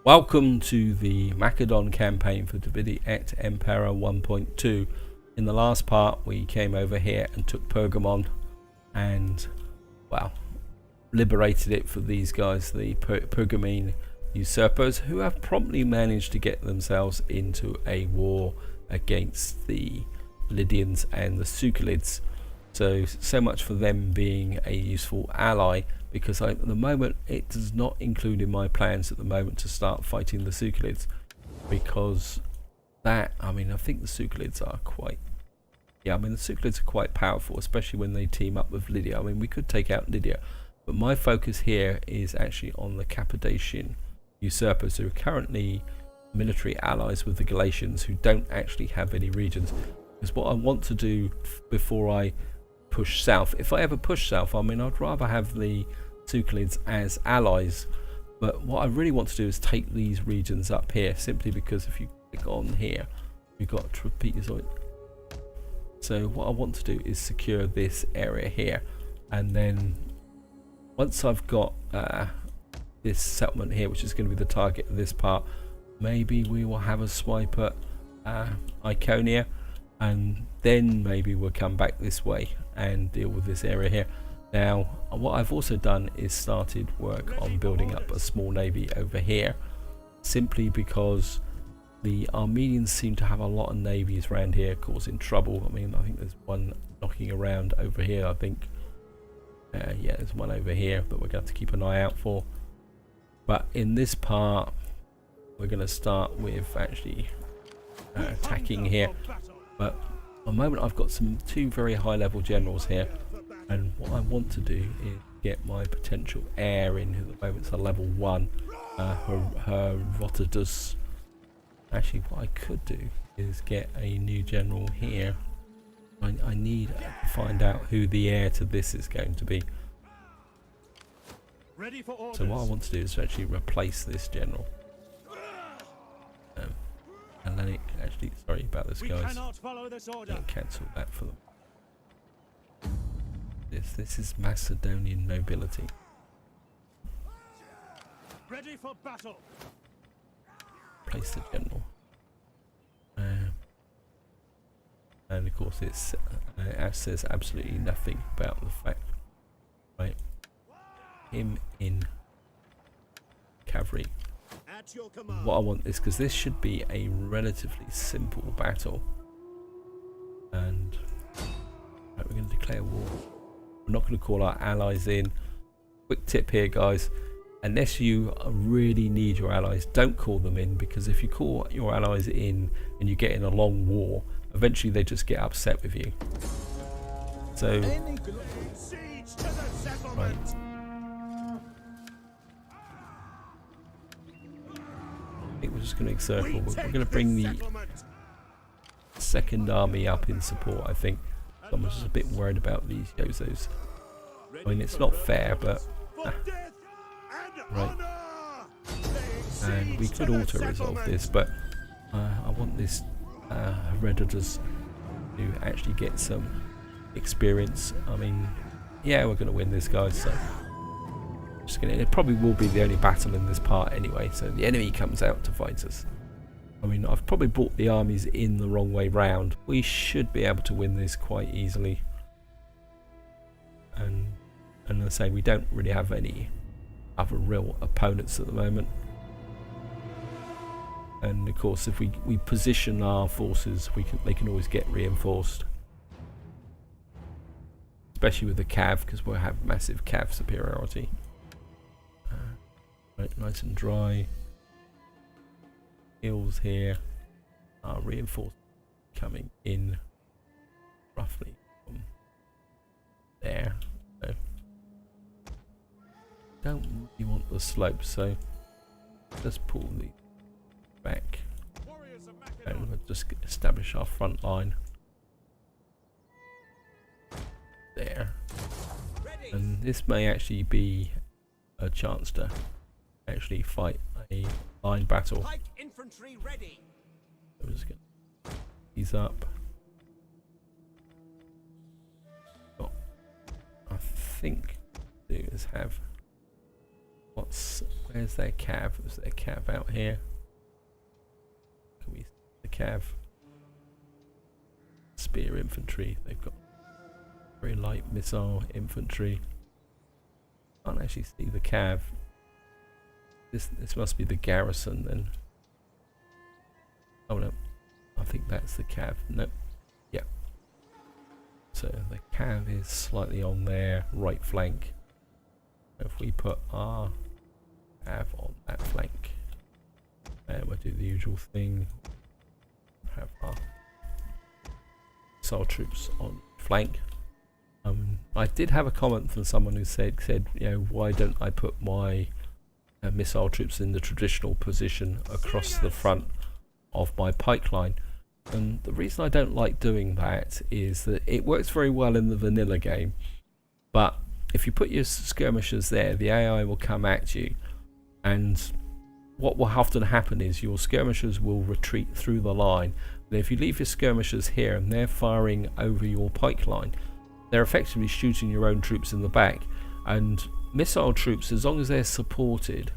Welcome to the Macedon campaign for Et Impera 1.2. In the last part we came over here and took Pergamon and, well, liberated it for these guys, the Pergamene usurpers, who have promptly managed to get themselves into a war against the Lydians and the Sucalids. So much for them being a useful ally, because at the moment it does not include in my plans at the moment to start fighting the Sucalids, because that, I think the Sucalids are quite, the Sucalids are quite powerful, especially when they team up with Lydia. We could take out Lydia, but my focus here is actually on the Cappadocian usurpers, who are currently military allies with the Galatians, who don't actually have any regions. Because what I want to do before I push south, if I ever push south, I'd rather have the Sucalids as allies, but what I really want to do is take these regions up here, simply because if you click on here, you've got trapezoid. So what I want to do is secure this area here, and then once I've got this settlement here, which is going to be the target of this part, maybe we will have a swipe at Iconia, and then maybe we'll come back this way and deal with this area here. Now, what I've also done is started work on building up a small navy over here, simply because the Armenians seem to have a lot of navies around here causing trouble. I think there's one knocking around over here, I think. Yeah, there's one over here that we're going to have to keep an eye out for. But in this part, we're going to start with actually attacking here. But at the moment I've got two very high level generals here, and what I want to do is get my potential heir in, who at the moment's a level 1, Herodotus. Actually, what I could do is get a new general here. I need to find out who the heir to this is going to be. So what I want to do is actually replace this general. And then it actually, sorry about this, guys. Cancel that for them. This is Macedonian nobility. Ready for battle. Place the general. And of course it says absolutely nothing about the fact, right? Him in cavalry. What I want is, because this should be a relatively simple battle, and right, we're going to declare war. We're not going to call our allies in. Quick tip here, guys: unless you really need your allies, don't call them in, because if you call your allies in and you get in a long war, eventually they just get upset with you. So, right. I think we're just going to encircle. We're going to bring the second army up in support, I think. I'm just a bit worried about these Yozos. It's not fair, but right. And we could auto-resolve this, but I want this Herodotus to actually get some experience. Yeah, we're going to win this, guys. So it probably will be the only battle in this part anyway, so the enemy comes out to fight us. I've probably brought the armies in the wrong way round. We should be able to win this quite easily. And as I say, we don't really have any other real opponents at the moment. And of course, if we position our forces, they can always get reinforced. Especially with the cav, because we'll have massive cav superiority. Right, nice and dry. Hills here are reinforced, coming in roughly from there. So don't really want the slope, so let's pull the back and we'll just establish our front line there. And this may actually be a chance to actually fight a line battle. Infantry ready. I'm just going to ease up. What I think do is have Where's their cav? Is their cav out here? Can we see the cav? Spear infantry. They've got very light missile infantry. Can't actually see the cav. This must be the garrison then. Oh no, I think that's the cav. Nope. Yep. So the cav is slightly on their right flank. If we put our cav on that flank, and we'll do the usual thing. Have our missile troops on flank. I did have a comment from someone who said, you know, why don't I put my missile troops in the traditional position across the front of my pike line? And the reason I don't like doing that is that it works very well in the vanilla game, but if you put your skirmishers there, the AI will come at you, and what will often happen is your skirmishers will retreat through the line. And if you leave your skirmishers here and they're firing over your pike line, they're effectively shooting your own troops in the back. And missile troops, as long as they're supported,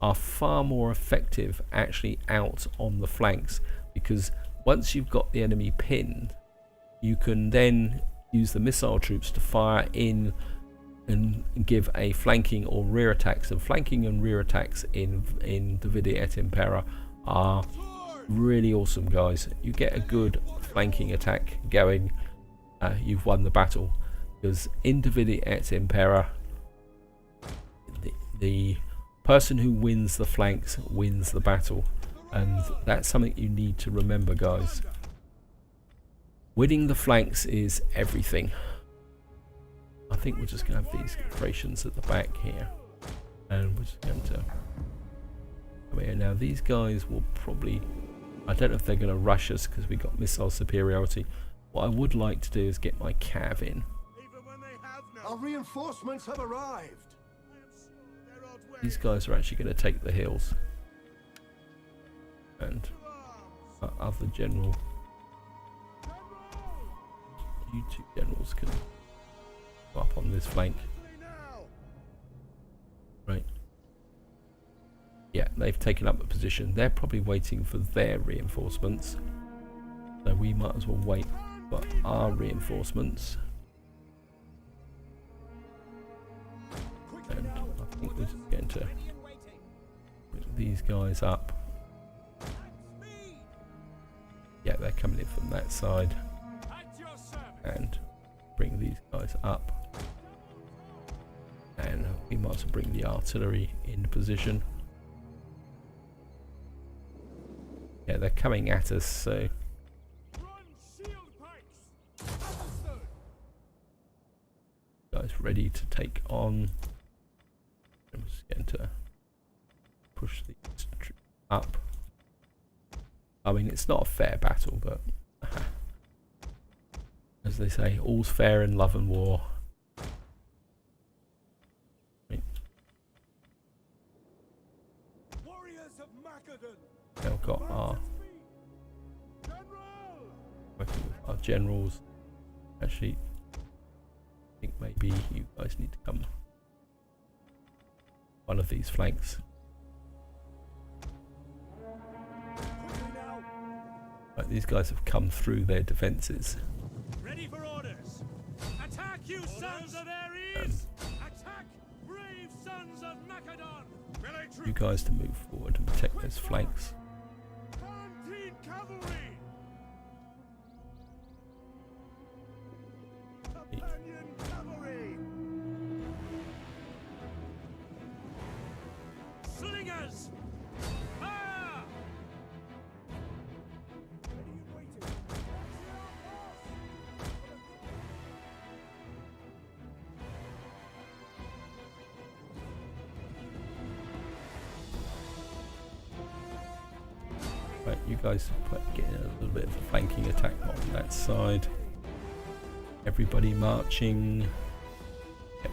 are far more effective actually out on the flanks, because once you've got the enemy pinned, you can then use the missile troops to fire in and give a flanking or rear attacks. And flanking and rear attacks in Divide et Impera are really awesome, guys. You get a good flanking attack going, you've won the battle, because in Divide et Impera, the person who wins the flanks wins the battle, and that's something you need to remember, guys. Winning the flanks is everything. I think we're just going to have these Thracians at the back here, and we're just going to come here. Now these guys will probably, I don't know if they're going to rush us because we got missile superiority. What I would like to do is get my cav in. Our reinforcements have arrived. These guys are actually going to take the hills, and our other general, you two generals can go up on this flank. Right. Yeah, they've taken up a position. They're probably waiting for their reinforcements, so we might as well wait for our reinforcements. And I think we're just going to bring these guys up. Yeah, they're coming in from that side, and bring these guys up, and we might as well bring the artillery into position. Yeah, they're coming at us, so guys ready to take on. I'm just going to push these troops up. I mean, it's not a fair battle, but as they say, all's fair in love and war. Right. Warriors of Macedon. Now got our working with our generals. Actually, I think maybe you guys need to come one of these flanks. Right, these guys have come through their defences. Ready for orders. Attack, you sons of Ares! Attack, brave sons of Macedon! You guys to move forward and protect those flanks. Canteen cavalry! Companion cavalry! Slingers! Fire! Ready and waiting. Right, you guys get a little bit of a flanking attack on that side. Everybody marching. Yep.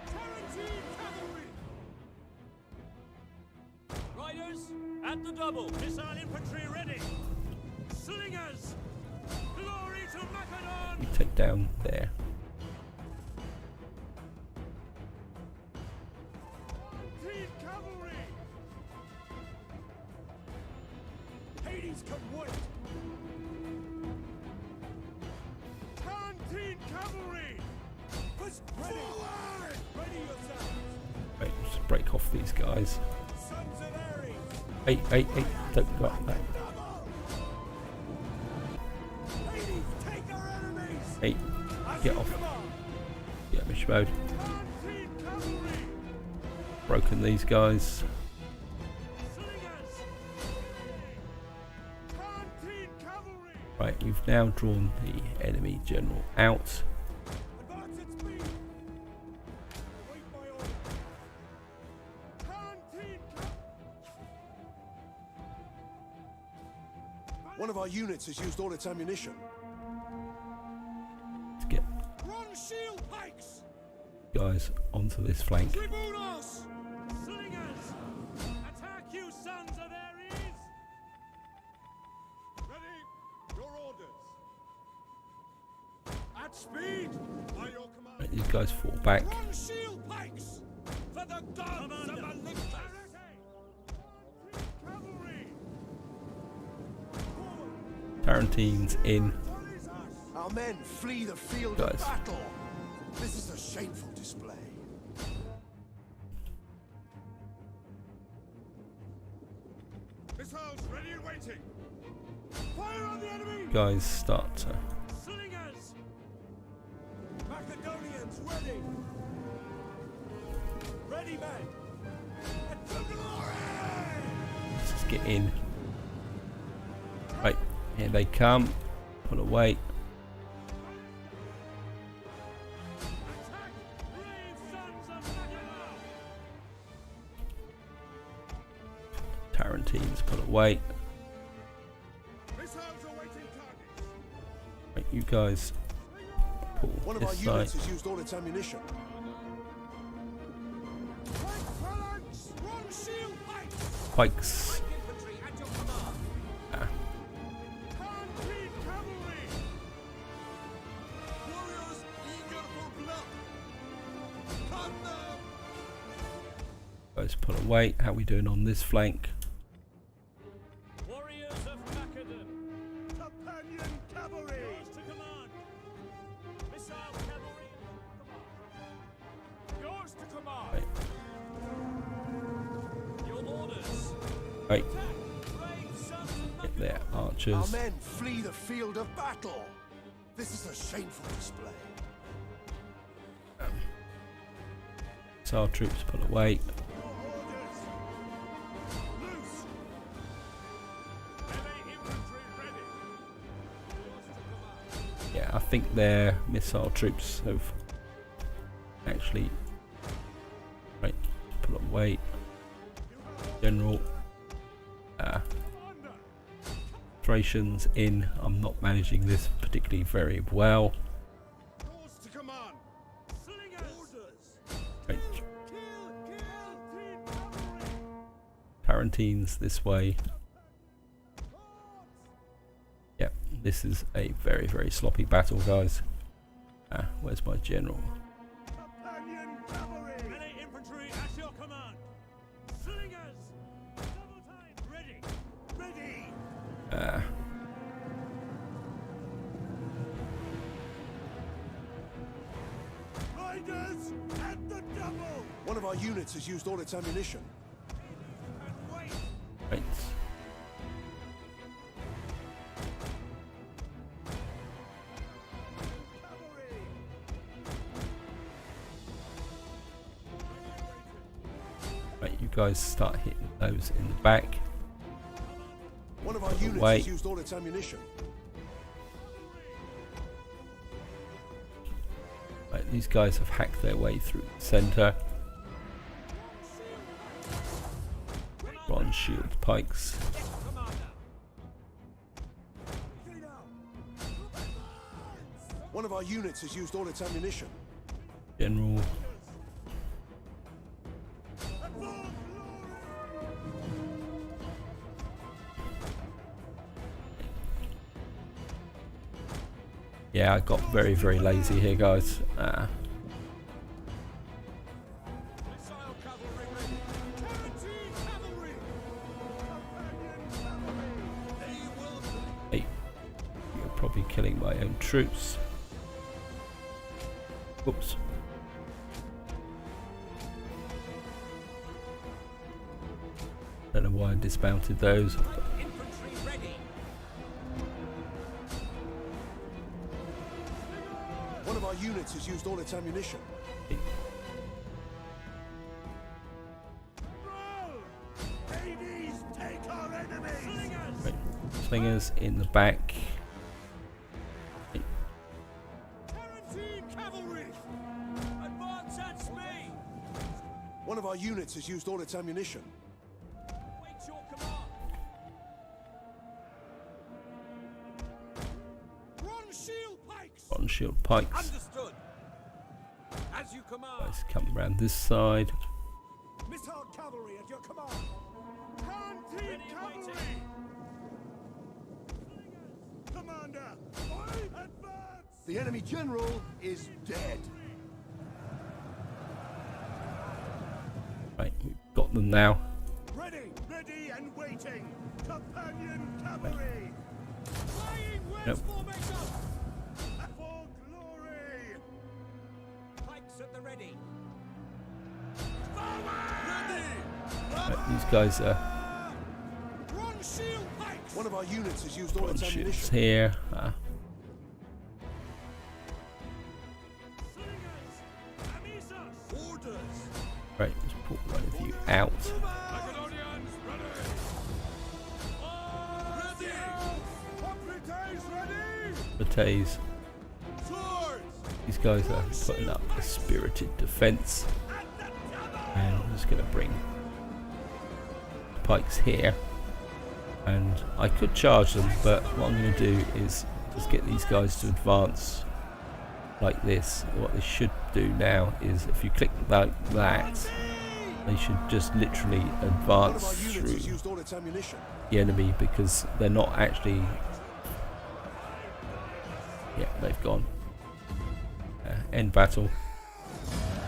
Tarantine cavalry! Riders, at the double. Missile infantry ready. Slingers! Glory to Macedon! We take down there. Cavalry! Hades can wait! Canteen cavalry! Push forward! Ready yourselves! Right, just break off these guys. Sons of Ares! Hey, don't go up there. Hades, take our enemies! Hey, As get you off. command! Yeah, mission mode. Canteen cavalry! Broken these guys. Slingers! Canteen cavalry! Right, we've now drawn the enemy general out. Advance at speed! Await my order! Canteen One of our units has used all its ammunition. To get Run shield pikes! guys onto this flank. Tribunos! Slingers! Attack, you sons of Ares! Ready? Your orders! At speed! By your command! Right, these guys fall back. Run shield pikes! For the gods of Olympus! Cavalry! Tarantines in. Our men flee the field Guys. of battle. This is a shameful display. Missiles ready and waiting! Fire on the enemy! Guys start to Slingers! Macedonians ready! Ready, men! And to glory! let's just get in. Right, here they come. Pull away. Attack, brave sons of Macedon! Tarantines pull away. Missiles awaiting targets! Right, you guys pull One of our this side. units has used all its ammunition. Flank phalanx! Run shield pikes! Pikes. Infantry at your command! Ah, Canteen cavalry! Warriors eager for blood! Come now! guys pull away. How we doing on this flank? Warriors of Macedon! Companion cavalry! Yours to command! Missile cavalry! Yours to command! Right, Your orders! right. Attack! Brave sons of Get there, Our archers. men flee the field of battle. This is a shameful display. So our troops pull away. Your orders! Loose! Heavy infantry ready! Yours to command! Yeah, I think their missile troops have actually. Right, pull away. General. Thunder! Thracians in. I'm not managing this particularly very well. Yours to command! Slingers! Orders! Right, Kill! Team cavalry! Tarantines this way. Yep, this is a very, very sloppy battle, guys. Where's my general? Companion cavalry! Many infantry at your command! Slingers! Double time! Ready! Ready! Riders at the double! One of our units has used all its ammunition. And wait! Right. Cavalry! Right, you guys start hitting those in the back. One of our units away. has used all its ammunition. Right, these guys have hacked their way through the centre. Bronze shield pikes. Commander! One of our units has used all its ammunition. General. Yeah, I got very, very lazy here, guys. Missile cavalry ready. Guaranteed cavalry. Companion cavalry. They will. Hey, you're probably killing my own troops. Oops. Don't know why I dismounted those. Infantry ready. One of our units has used all its ammunition. Hades, take our enemies. Right. Slingers in the back. Guaranteed cavalry. Advance at speed. One of our units has used all its ammunition. Wait your command. Bronze shield pikes. On shield pikes. Understood. As you command. Guys, come around this side. Missile cavalry at your command. Guaranteed cavalry. Commander, advance. The enemy general is dead. Right, we've got them now. Ready, ready and waiting. Companion cavalry. Flying wedge Yep. formation. For glory. Pikes at the ready. Right, these guys are Bronze shield pikes. One of our units has used all on its shields ammunition. here. Slingers. Amisas. Orders. Right, let's put one of you out. Macedonians ready. Ready. Completes ready. Bates. Swords. These guys are putting up a spirited defense. And I'm just going to bring the pikes here. And I could charge them, but what I'm going to do is just get these guys to advance like this. What they should do now is if you click like that, they should just literally One of advance our units through has used all its ammunition. the enemy because they're not actually. Yeah, they've gone. End battle.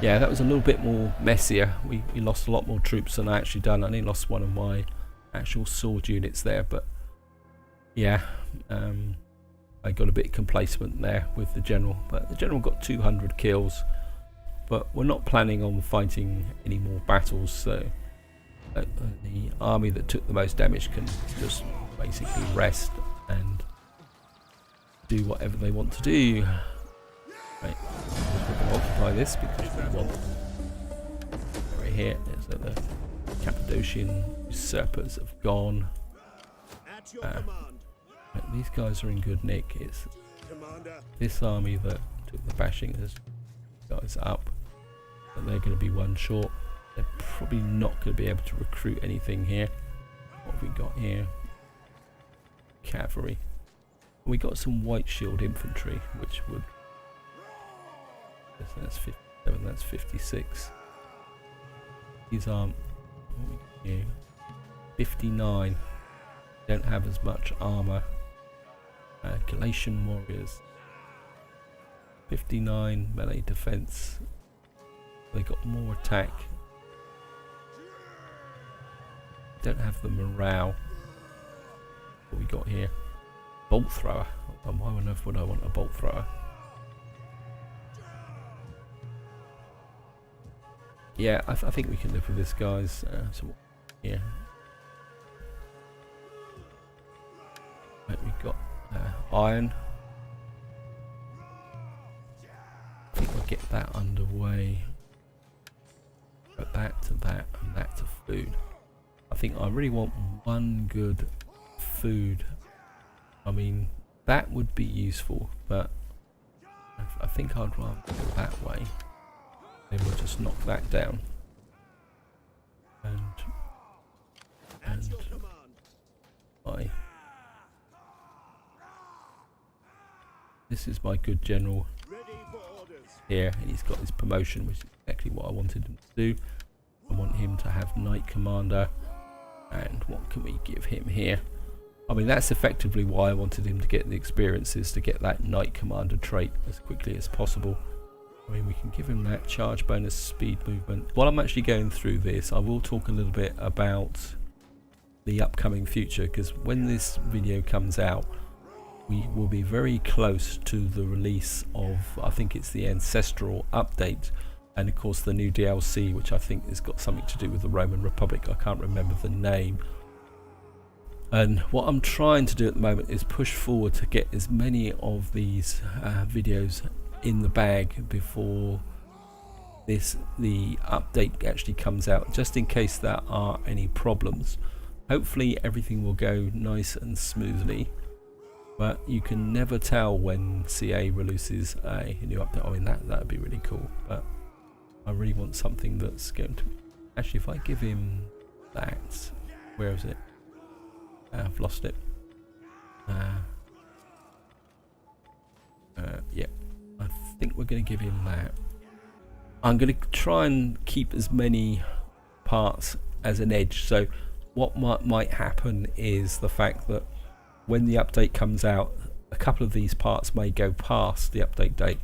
Yeah, that was a little bit more messier. We lost a lot more troops than I actually done. I only lost one of my actual sword units there, but yeah, I got a bit complacent there with the general. But the general got 200 kills. But we're not planning on fighting any more battles, so the army that took the most damage can just basically rest and do whatever they want to do. Right, we're going to occupy this because we want right here. So the Cappadocian usurpers have gone. At your command. Right, these guys are in good nick. It's Commander. this army that took the bashing has guys up, but they're going to be one short. They're probably not going to be able to recruit anything here. What have we got here? Cavalry. We got some white shield infantry, which would. That's 57. That's 56. These aren't. What we got here? 59. Don't have as much armor. Galatian warriors. 59 melee defense. They got more attack. Don't have the morale. What we got here? Bolt thrower. Why on earth would I want a bolt thrower? Yeah, I think we can live with this, guys. So yeah. Right, we've got iron. I think we'll get that underway. Put that to that and that to food. I think I really want one good food. I mean, that would be useful, but I think I'd rather go that way. Then we'll just knock that down. And this is my good general here, and he's got his promotion, which is exactly what I wanted him to do. I want him to have Knight Commander, and what can we give him here? I mean, that's effectively why I wanted him to get the experiences, to get that Knight Commander trait as quickly as possible. I mean, we can give him that charge bonus, speed movement. While I'm actually going through this, I will talk a little bit about the upcoming future, because when this video comes out, we will be very close to the release of, I think it's the Ancestral update, and of course the new DLC, which I think has got something to do with the Roman Republic. I can't remember the name. And what I'm trying to do at the moment is push forward to get as many of these videos in the bag before the update actually comes out, just in case there are any problems. Hopefully everything will go nice and smoothly, but you can never tell when CA releases a new update. I mean, that'd be really cool, but I really want something that's going to... Actually, if I give him that, where is it? I've lost it. Yeah, I think we're going to give him that. I'm going to try and keep as many parts as an edge. So what might happen is the fact that when the update comes out, a couple of these parts may go past the update date.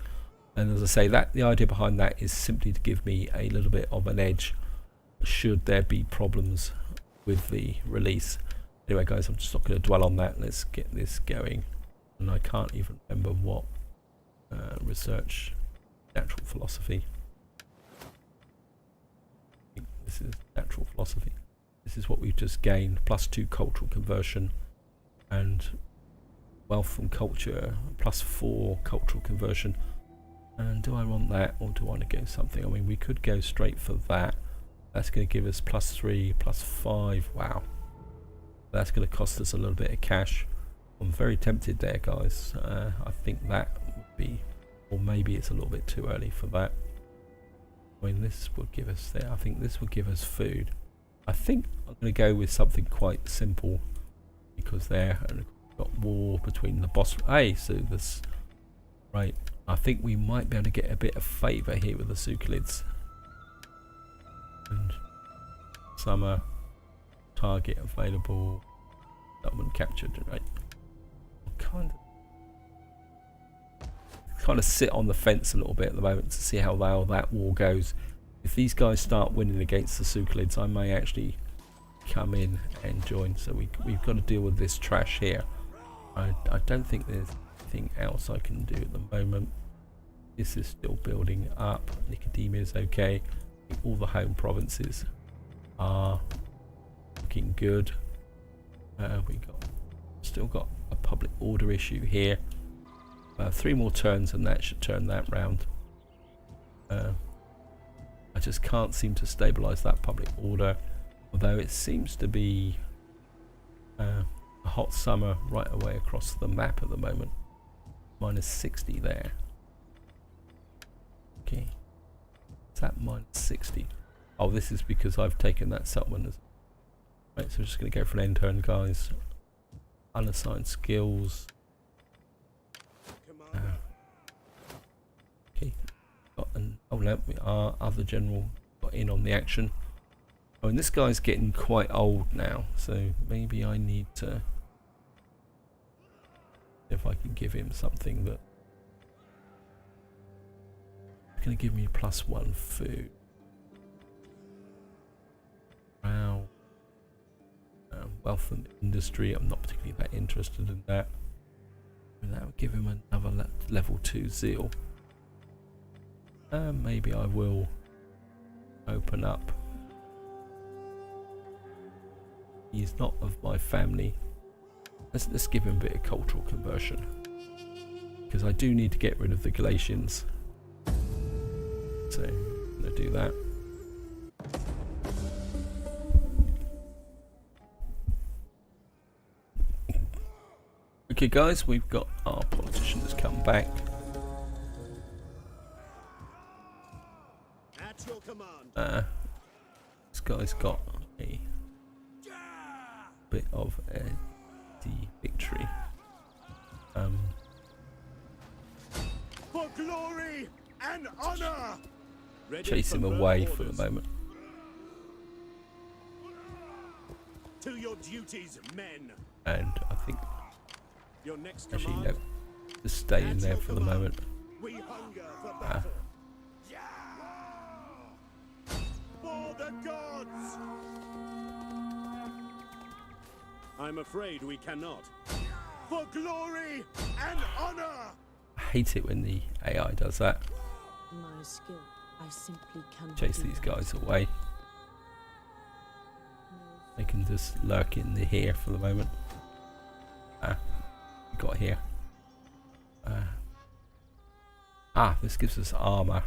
And as I say, that the idea behind that is simply to give me a little bit of an edge should there be problems with the release. Anyway guys, I'm just not going to dwell on that. Let's get this going. And I can't even remember what research natural philosophy. I think this is natural philosophy. This is what we've just gained, +2 cultural conversion, and wealth from culture, +4 cultural conversion. And do I want that, or do I want to go something? I mean, we could go straight for that. That's going to give us +3, +5. Wow. That's going to cost us a little bit of cash. I'm very tempted there, guys. I think that would be, or maybe it's a little bit too early for that. I mean, this would give us there. I think this would give us food. I think I'm going to go with something quite simple, because there, and we've got war between the boss. Hey, so this, right? I think we might be able to get a bit of favour here with the Sucalids. And summer target available, settlement captured, right? I'll kind of sit on the fence a little bit at the moment to see how well that war goes. If these guys start winning against the Sucalids, I may actually come in and join. So we've got to deal with this trash here. I don't think there's anything else I can do at the moment. This is still building up. Nicodemia is okay. I think all the home provinces are looking good. We still got a public order issue here. 3 more turns and that should turn that round. I just can't seem to stabilize that public order, although it seems to be a hot summer right away across the map at the moment. -60 there. Okay, is that -60? Oh, this is because I've taken that settlement as right. So we're just going to go for an end turn, guys. Unassigned skills. Okay, got an, oh no, our other general got in on the action. Oh, and this guy's getting quite old now, so maybe I need to, if I can give him something that is going to give me +1 food. Wow. Wealth and industry, I'm not particularly that interested in that. And that would give him another level 2 zeal. Maybe I will open up. He's not of my family. Let's give him a bit of cultural conversion, because I do need to get rid of the Galatians. So I'm going to do that. Okay guys, we've got our politicians come back. At your command. This guy's got a bit of a victory. For glory and honor. Chase him away for the moment. To your duties, men. And I Your next Actually, command? no. Just stay in there for the moment. We hunger for battle. For the gods! I'm afraid we cannot. For glory and honor! I hate it when the AI does that. My skill, I simply cannot Chase do these that. guys away. They can just lurk in the here for the moment. We got here. This gives us armor.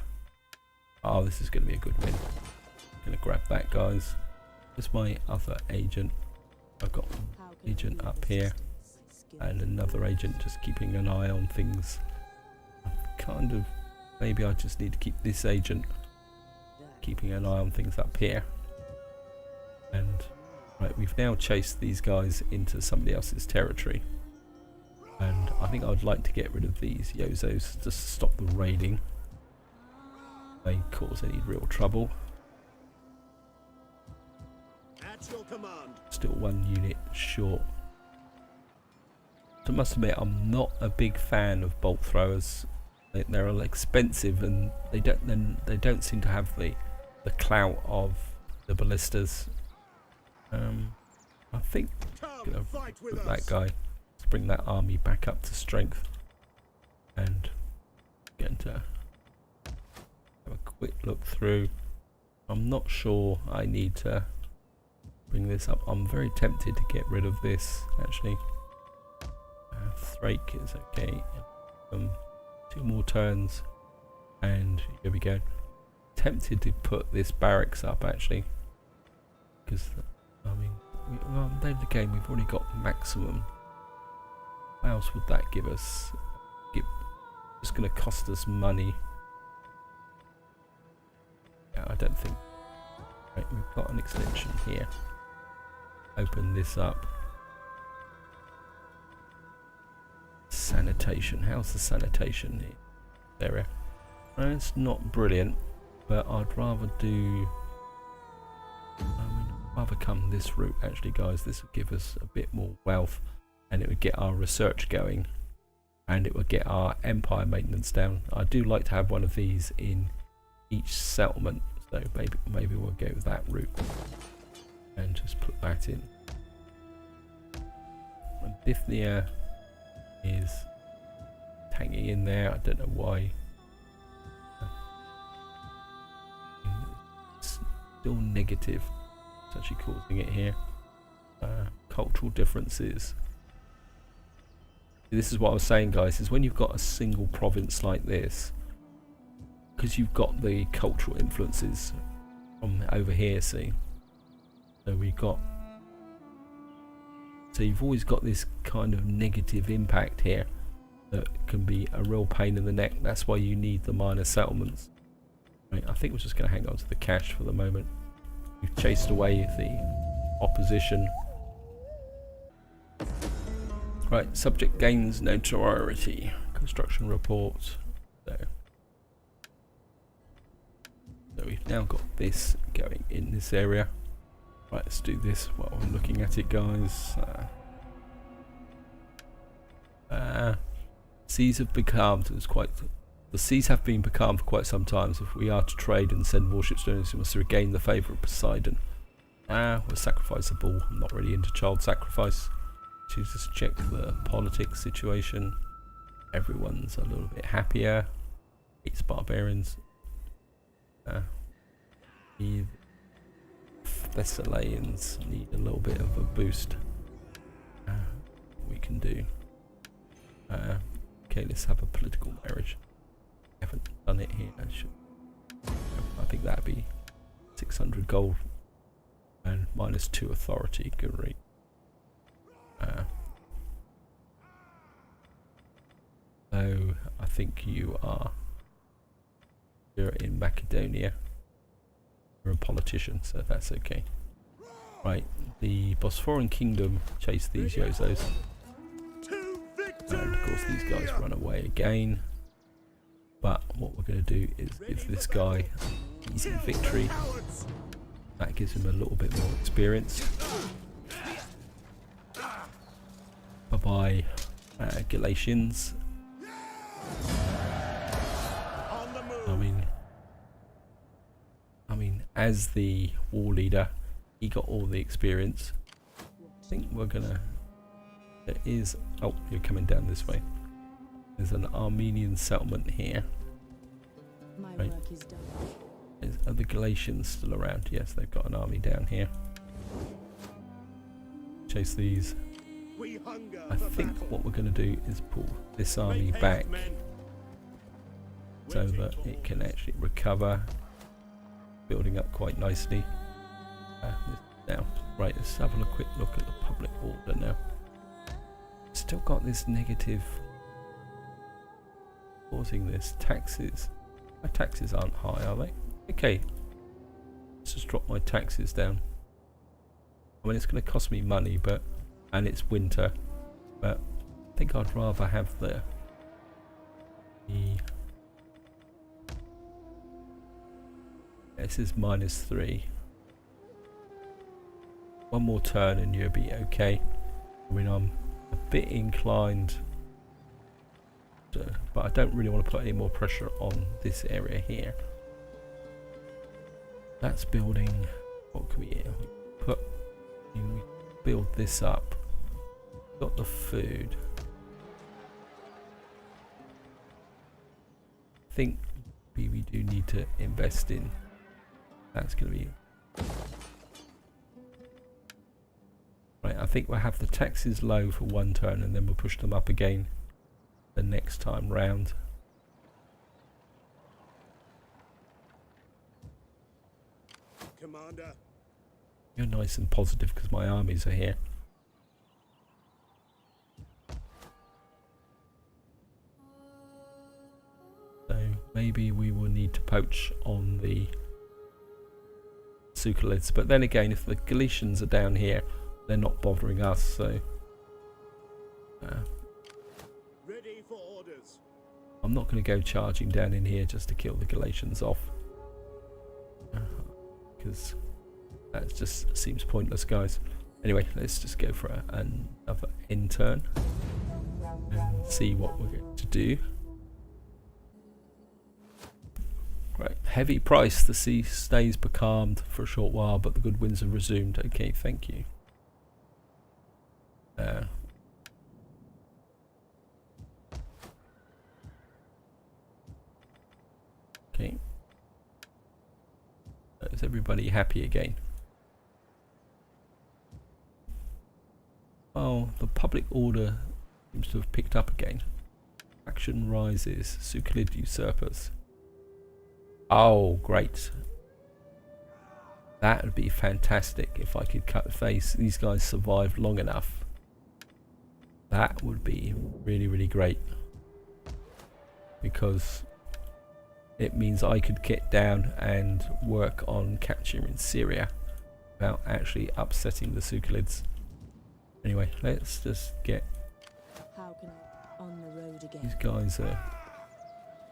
Oh, this is going to be a good win. Gonna grab that, guys. Just my other agent. I've got an How can agent I up here resist my skill? and another agent just keeping an eye on things. Kind of, maybe I just need to keep this agent keeping an eye on things up here. And right, we've now chased these guys into somebody else's territory. And I think I'd like to get rid of these Yozos just to stop the raiding. They cause any real trouble. At your command. Still one unit short. So I must admit, I'm not a big fan of bolt throwers. They're all expensive, and they don't seem to have the clout of the ballistas. I think I'm gonna Fight with put us. that guy. Let's bring that army back up to strength, and going to have a quick look through. I'm not sure I need to bring this up. I'm very tempted to get rid of this actually. Thrake is okay. 2 more turns, and here we go. Tempted to put this barracks up actually, because I mean, well, at the end of the game we've already got maximum. What else would that give us? It's going to cost us money. Yeah, I don't think. Right, we've got an extension here. Open this up. Sanitation. How's the sanitation area? It's not brilliant, but I'd rather do. I'd rather come this route actually, guys. This would give us a bit more wealth, and it would get our research going, and it would get our empire maintenance down. I do like to have one of these in each settlement, so maybe we'll go that route and just put that in. And Bithynia is hanging in there. I don't know why. It's still negative. It's actually causing it here. Cultural differences. This is what I was saying, guys, is when you've got a single province like this, because you've got the cultural influences from over here, see? So we've got, so you've always got this kind of negative impact here that can be a real pain in the neck. That's why you need the minor settlements. Right, I think we're just going to hang on to the cash for the moment. We've chased away the opposition. Right, subject gains notoriety. Construction report. So we've now got this going in this area. Right, let's do this while we're looking at it, guys. Seas have become the seas have been becalmed for quite some time. So if we are to trade and send warships to us, we must regain the favour of Poseidon. We'll sacrifice a bull. I'm not really into child sacrifice. Just check the politics situation. Everyone's a little bit happier. It's barbarians. The Thessalians need a little bit of a boost. We can do. Okay, let's have a political marriage. Haven't done it here. I think that'd be 600 gold and -2 authority. Good rate. So I think you're in Macedonia. You're a politician, so that's okay. Right, the Bosphorian kingdom chase these Yozos. And of course these guys run away again. But what we're going to do is give this guy easy victory. That gives him a little bit more experience. Bye bye. Galatians. On the move. I mean, as the war leader, he got all the experience. I think we're gonna. There is. Oh, you're coming down this way. There's an Armenian settlement here. My Right. work is done. Are the Galatians still around? Yes, they've got an army down here. Chase these. We hunger I for think battle. what we're going to do is pull this army Make haste, back men. so Waiting that for it can orders. actually recover, building up quite nicely. Now, right, let's have a quick look at the public order now. Still got this negative causing this. Taxes. My taxes aren't high, are they? Okay. Let's just drop my taxes down. I mean, it's going to cost me money, and it's winter, but I think I'd rather have the this is -3. One more turn and you'll be okay. I mean, I'm a bit inclined to, but I don't really want to put any more pressure on this area here. That's building. What can we put? We build this up. Got the food. I think we do need to invest in. That's going to be right. I think we'll have the taxes low for one turn, and then we'll push them up again the next time round. Commander. You're nice and positive because my armies are here. So maybe we will need to poach on the Sukhalids, but then again, if the Galatians are down here, they're not bothering us, so Ready for orders. I'm not going to go charging down in here just to kill the Galatians off, because that just seems pointless, guys. Anyway, let's just go for another end turn and see what we're going to do. Right, heavy price. The sea stays becalmed for a short while, but the good winds have resumed. Okay, thank you. Okay. Is everybody happy again? Oh, the public order seems to have picked up again. Faction rises. Sukhalid usurpers. Oh, great. That would be fantastic if I could cut the face. These guys survived long enough. That would be really, really great. Because it means I could get down and work on capturing Syria without actually upsetting the Sukhalids. Anyway, let's just get How can I on the road again? these guys.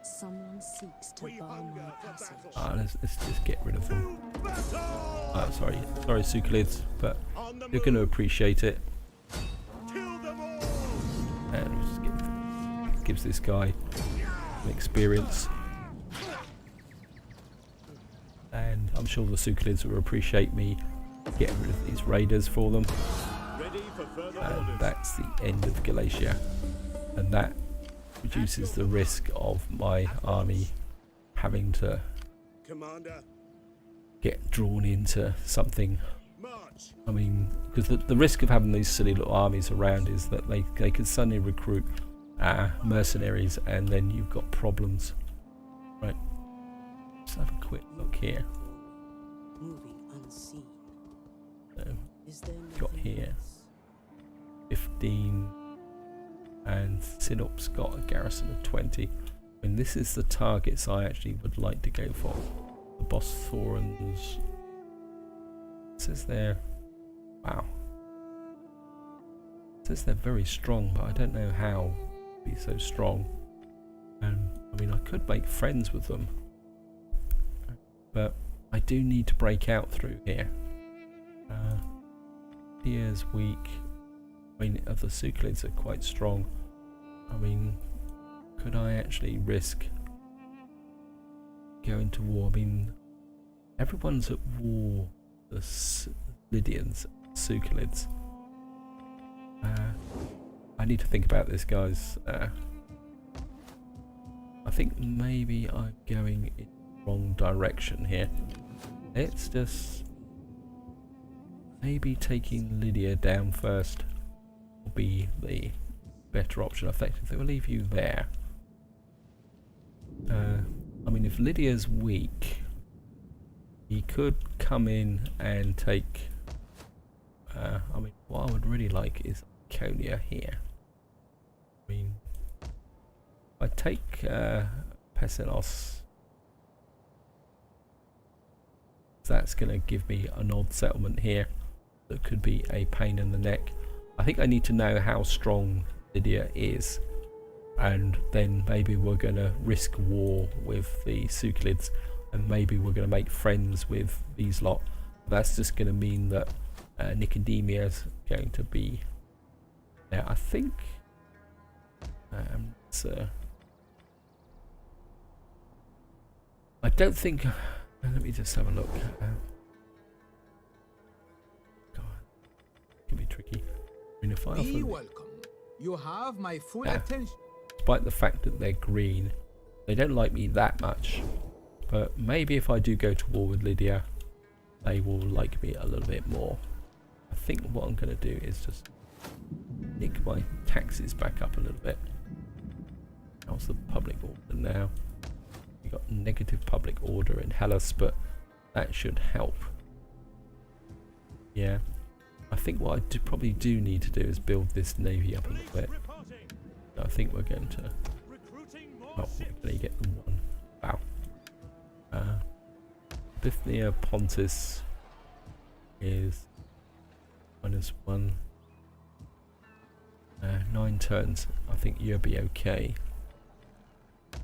Someone seeks to We bar hunger my for passage. battle. Let's just get rid of them. To battle. Sorry Sukhalids, but On the you're going to move. appreciate it. Kill them all. And we'll just get, gives this guy an experience. And I'm sure the Sukhalids will appreciate me getting rid of these raiders for them. Ready for further And orders. that's the end of Galatia. And that reduces the risk of my army having to Commander. get drawn into something. March. I mean, because the risk of having these silly little armies around is that they can suddenly recruit mercenaries, and then you've got problems. Right. Let's have a quick look here. Moving unseen. So, Is there got nothing here. else? 15, and Sinop's got a garrison of 20. I mean, this is the targets I actually would like to go for. The Bosphorans. It says they're, wow. It says they're very strong, but I don't know how to be so strong. And I mean, I could make friends with them, but I do need to break out through here. Here's weak. I mean, the Sukhalids are quite strong. I mean, could I actually risk going to war? I mean, everyone's at war. The Lydians, Sucalids. I need to think about this, guys. I think maybe I'm going in the wrong direction here. Let's just maybe taking Lydia down first will be the better option. Effectively, we'll leave you there. I mean, if Lydia's weak, he could come in and take. I mean, what I would really like is Konya here. I mean, if I take Pesinos, that's going to give me an odd settlement here that could be a pain in the neck. I think I need to know how strong Lydia is, and then maybe we're going to risk war with the Sucalids, and maybe we're going to make friends with these lot. That's just going to mean that Nicodemia's going to be there. I think I don't think. Let me just have a look. God, it can be tricky. I mean, if I Be offer, welcome. You have my full attention. despite the fact that they're green, they don't like me that much. But maybe if I do go to war with Lydia, they will like me a little bit more. I think what I'm going to do is just nick my taxes back up a little bit. How's the public order now? We got negative public order in Hellas, but that should help. Yeah, I think what I probably do need to do is build this navy up a little bit. I think we're going to. Oh, we're going to get the one. Wow. Bithynia Pontus is -1. 9 turns. I think you'll be okay.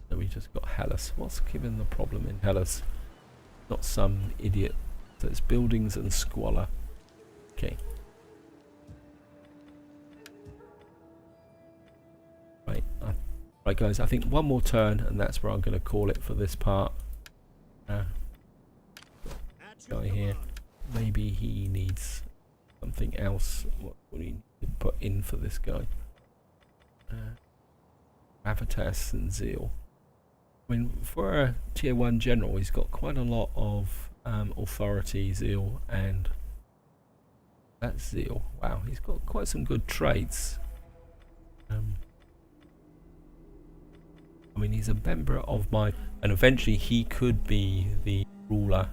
So we just got Hellas. What's given the problem in Hellas? Not some idiot. So it's buildings and squalor. Okay. Right. Right, guys. I think one more turn, and that's where I'm going to call it for this part. Guy here. Maybe he needs something else. What do we need to put in for this guy? Avitas and Zeal. I mean, for a tier 1 general, he's got quite a lot of authority, Zeal, and that's Zeal. Wow, he's got quite some good traits. I mean, he's a member of my, and eventually he could be the ruler.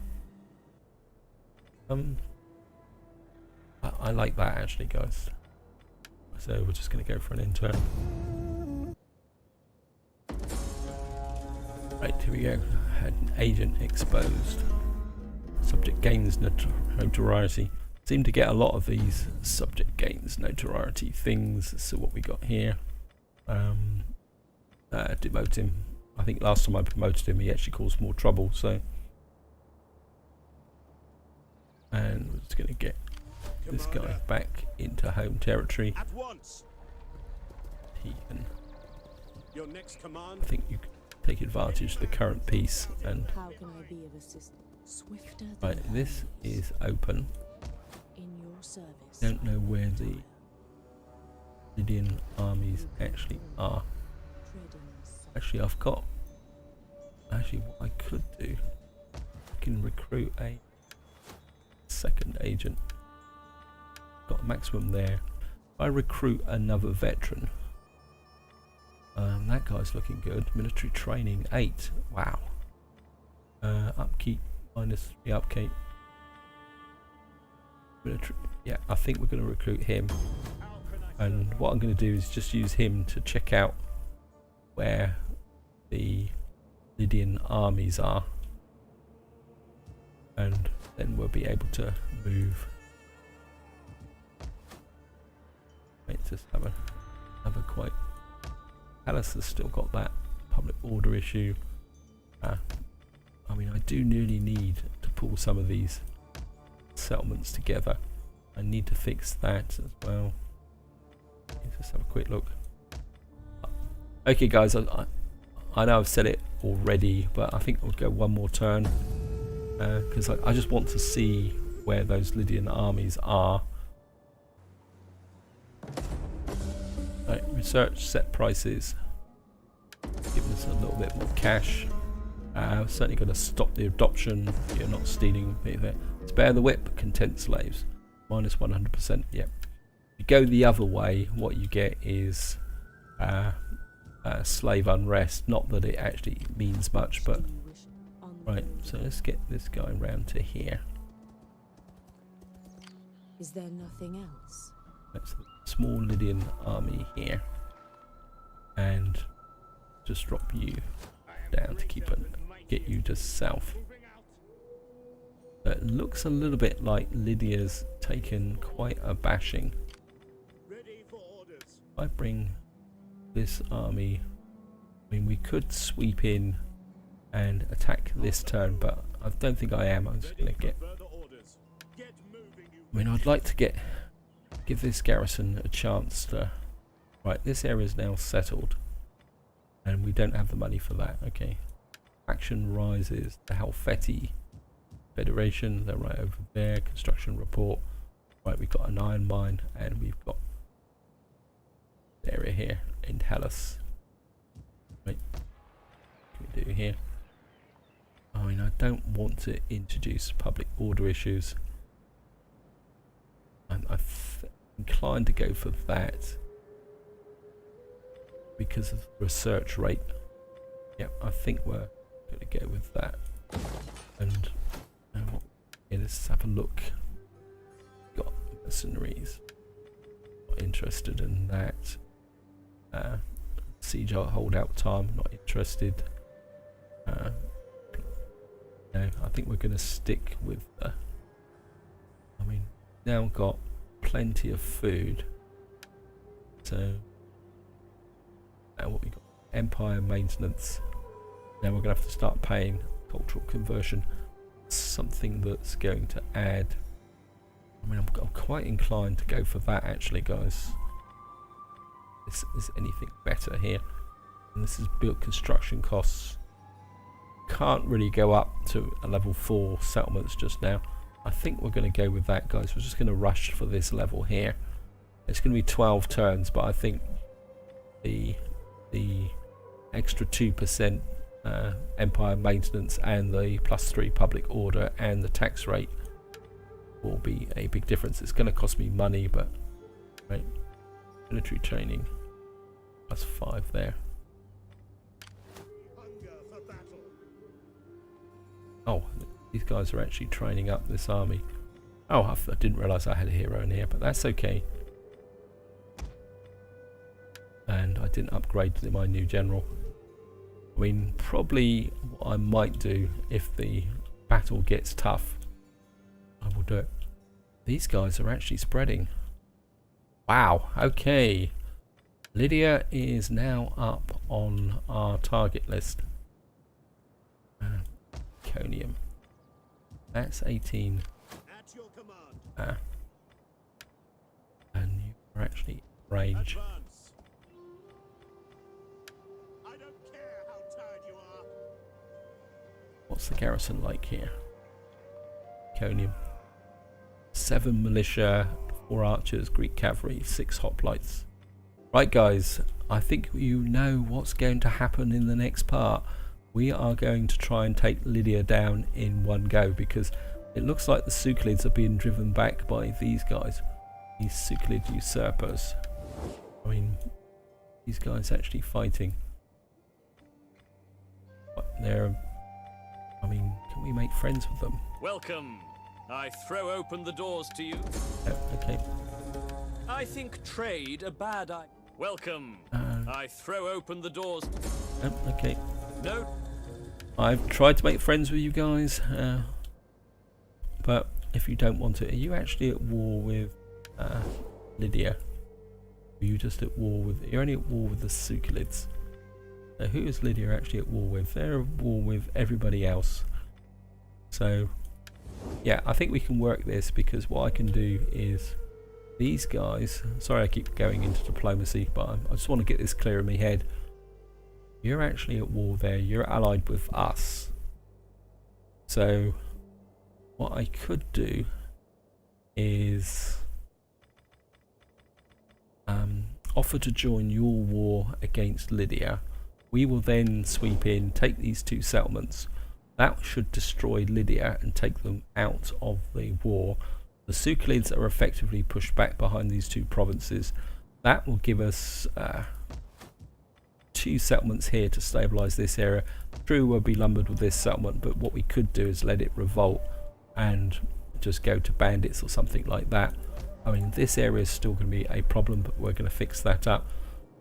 I like that actually, guys. So we're just going to go for an intern. Right, here we go. Had an agent exposed. Subject gains notoriety. Seem to get a lot of these subject gains notoriety things. So what we got here? Demote him. I think last time I promoted him, he actually caused more trouble. So, and we're just going to get this guy back into home territory. At once. He can. Your next command. I think you can take advantage of the current peace and. How can I be of assistance? Swifter than Right, this is open. in your service. Don't know where the Lydian armies actually are. Actually, I've got. Actually, what I could do, I can recruit a second agent. Got a maximum there. If I recruit another veteran. That guy's looking good. Military training 8. Wow. Upkeep -3 upkeep. Military. Yeah, I think we're going to recruit him. And what I'm going to do is just use him to check out where the Lydian armies are, and then we'll be able to move. Let's just have a quite. Hellas has still got that public order issue. I mean, I do nearly need to pull some of these settlements together. I need to fix that as well. Let's just have a quick look. Okay guys, I know I've said it already, but I think I'll go one more turn because I just want to see where those Lydian armies are. Right, research, set prices, give us a little bit more cash. Certainly going to stop the adoption. You're not stealing anything. Spare the whip, content slaves, minus 100%. Yep. If you go the other way, what you get is slave unrest. Not that it actually means much, but right. So let's get this guy round to here. Is there nothing else? That's the small Lydian army here, and just drop you down to get you just south. It looks a little bit like Lydia's taken quite a bashing. I bring this army. I mean, we could sweep in and attack this turn, but I don't think I am. I'm just going to get. I mean, I'd like to give this garrison a chance to. Right, this area is now settled, and we don't have the money for that. Okay, action rises. The Helvetii Federation, they're right over there. Construction report. Right, we've got an iron mine, and we've got the area here in Hellas. Right, what can we do here? I mean, I don't want to introduce public order issues. I'm inclined to go for that because of the research rate. Yep, I think we're going to go with that. And yeah, let's have a look. Got mercenaries. Not interested in that. Siege holdout time. Not interested. No, I think we're going to stick with the. I mean, now got plenty of food. So now what we got? Empire maintenance. Now we're going to have to start paying cultural conversion. Something that's going to add. I mean, I'm quite inclined to go for that actually, guys. Is anything better here? And this is built construction costs. Can't really go up to a level 4 settlements just now. I think we're going to go with that, guys. We're just going to rush for this level here. It's going to be 12 turns, but I think the extra 2% empire maintenance and the +3 public order and the tax rate will be a big difference. It's going to cost me money, but right, military training +5 there. Oh, these guys are actually training up this army. Oh, I didn't realise I had a hero in here, but that's okay. And I didn't upgrade to my new general. I mean, probably what I might do if the battle gets tough, I will do it. These guys are actually spreading. Wow, okay. Lydia is now up on our target list. Iconium. That's 18. At your command. And you are actually in range. Advance. I don't care how tired you are. What's the garrison like here? Iconium. 7 militia, 4 archers, Greek cavalry, 6 hoplites. Right guys, I think you know what's going to happen in the next part. We are going to try and take Lydia down in one go because it looks like the Suclids are being driven back by these guys. These Suclid usurpers. I mean, these guys actually fighting. But they're... I mean, can we make friends with them? Welcome. I throw open the doors to you. Oh, okay. I think trade a bad idea. Welcome. I throw open the doors. Oh, okay. No. I've tried to make friends with you guys, but if you don't want it, are you actually at war with Lydia? Are you just at war with... You're only at war with the Suclids. So who is Lydia actually at war with? They're at war with everybody else. So yeah, I think we can work this because what I can do is these guys... Sorry I keep going into diplomacy, but I just want to get this clear in my head. You're actually at war there. You're allied with us. So what I could do is offer to join your war against Lydia. We will then sweep in, take these 2 settlements. That should destroy Lydia and take them out of the war. The Suclids are effectively pushed back behind these 2 provinces. That will give us 2 settlements here to stabilise this area. True, we'll be lumbered with this settlement, but what we could do is let it revolt and just go to bandits or something like that. I mean, this area is still going to be a problem, but we're going to fix that up.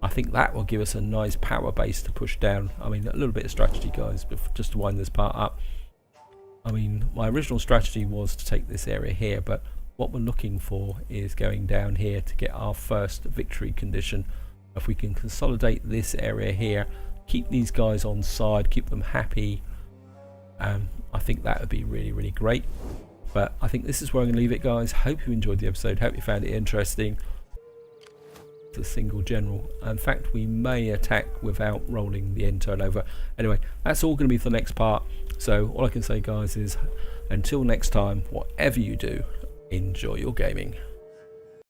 I think that will give us a nice power base to push down. I mean, a little bit of strategy, guys, but just to wind this part up. I mean, my original strategy was to take this area here, but what we're looking for is going down here to get our first victory condition. If we can consolidate this area here, keep these guys on side, keep them happy, I think that would be really, really great. But I think this is where I'm going to leave it, guys. Hope you enjoyed the episode. Hope you found it interesting. It's a single general. In fact, we may attack without rolling the end turnover. Anyway, that's all going to be for the next part. So all I can say, guys, is until next time, whatever you do, enjoy your gaming.